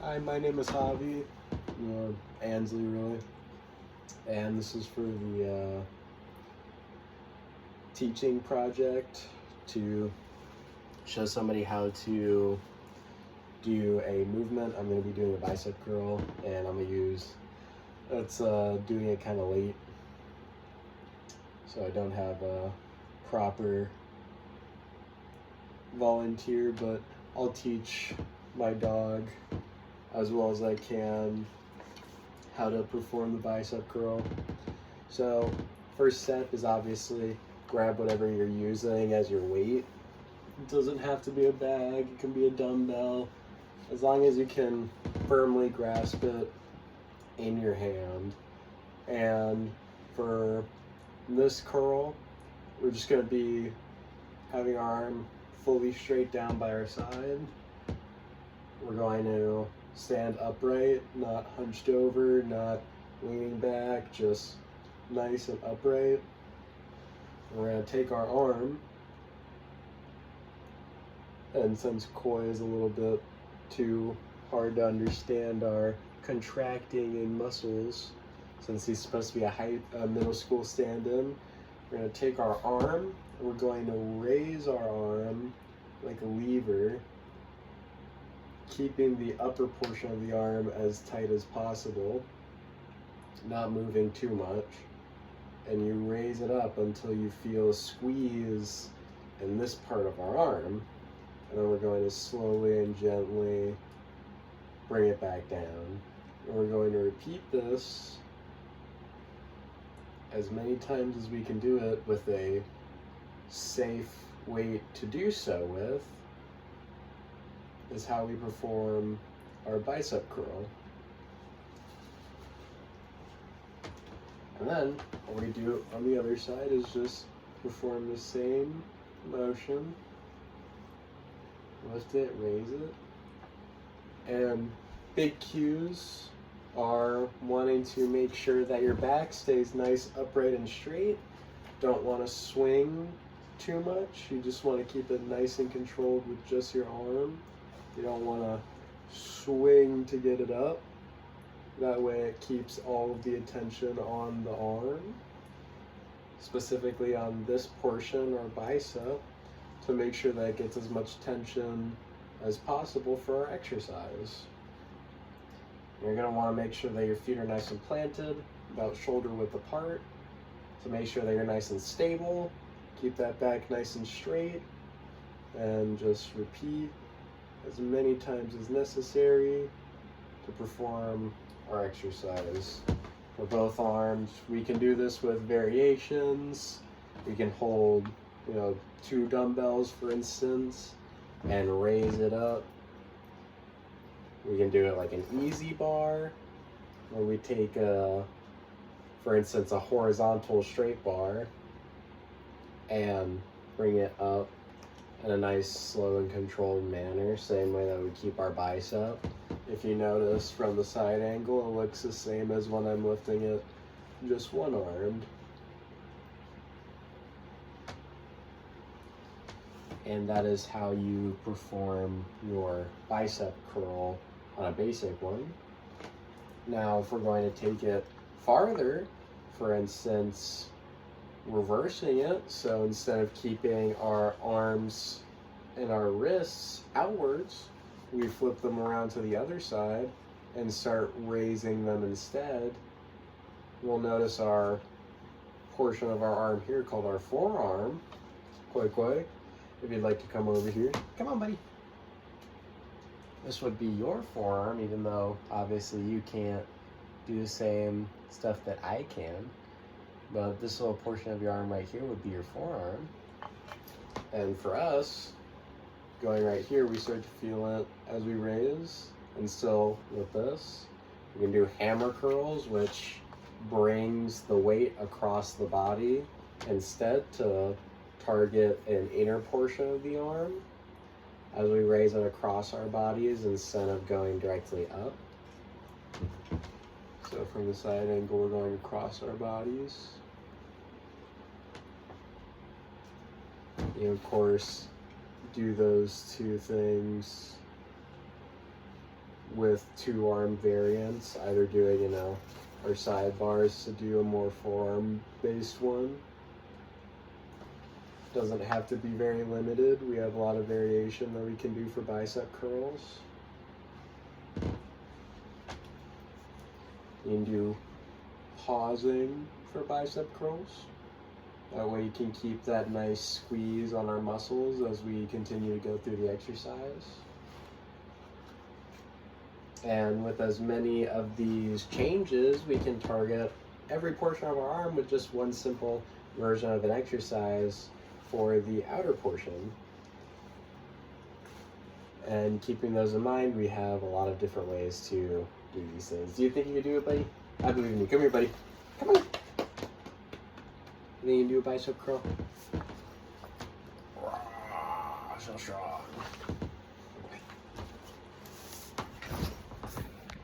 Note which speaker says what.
Speaker 1: Hi, my name is Javi, or Ansley really, and this is for the teaching project to show somebody how to do a movement. I'm going to be doing a bicep curl, and I'm going to use, it's doing it kind of late, so I don't have a proper volunteer, but I'll teach my dog as well as I can how to perform the bicep curl. So first step is obviously grab whatever you're using as your weight. It doesn't have to be a bag, it can be a dumbbell, as long as you can firmly grasp it in your hand. And for this curl, we're just going to be having our arm fully straight down by our side. We're going to stand upright, not hunched over, not leaning back, just nice and upright. We're going to take our arm, and since koi is a little bit too hard to understand our contracting in muscles, since he's supposed to be a middle school stand-in, we're going to take our arm and we're going to raise our arm like a lever, keeping the upper portion of the arm as tight as possible, not moving too much, and you raise it up until you feel a squeeze in this part of our arm, and then we're going to slowly and gently bring it back down. And we're going to repeat this as many times as we can do it with a safe weight to do so with, is how we perform our bicep curl. And then what we do on the other side is just perform the same motion. Lift it, raise it. And big cues are wanting to make sure that your back stays nice, upright, and straight. Don't want to swing too much. You just want to keep it nice and controlled with just your arm. You don't want to swing to get it up. That way it keeps all of the attention on the arm, specifically on this portion or bicep, to make sure that it gets as much tension as possible for our exercise. You're going to want to make sure that your feet are nice and planted, about shoulder width apart, to make sure that you're nice and stable. Keep that back nice and straight, and just repeat as many times as necessary to perform our exercise. For both arms, we can do this with variations. We can hold, 2 dumbbells, for instance, and raise it up. We can do it like an easy bar, where we take, for instance, a horizontal straight bar and bring it up in a nice, slow and controlled manner, same way that we keep our bicep. If you notice from the side angle, it looks the same as when I'm lifting it just one-armed. And that is how you perform your bicep curl on a basic one. Now, if we're going to take it farther, for instance, reversing it, so instead of keeping our arms and our wrists outwards, we flip them around to the other side and start raising them instead. We'll notice our portion of our arm here called our forearm. Koi, if you'd like to come over here. Come on, buddy. This would be your forearm, even though obviously you can't do the same stuff that I can. But this little portion of your arm right here would be your forearm. And for us, going right here, we start to feel it as we raise. And still with this, we can do hammer curls, which brings the weight across the body instead to target an inner portion of the arm as we raise it across our bodies instead of going directly up. So from the side angle, we're going across our bodies. You, of course, do those two things with 2 arm variants, either doing, you know, our sidebars to do a more forearm based one. Doesn't have to be very limited. We have a lot of variation that we can do for bicep curls. You can do pausing for bicep curls. That way you can keep that nice squeeze on our muscles as we continue to go through the exercise. And with as many of these changes, we can target every portion of our arm with just one simple version of an exercise for the outer portion. And keeping those in mind, we have a lot of different ways to do these things. Do you think you can do it, buddy? I believe in you. Come here, buddy. Come on. You think you can do a bicep curl? So strong.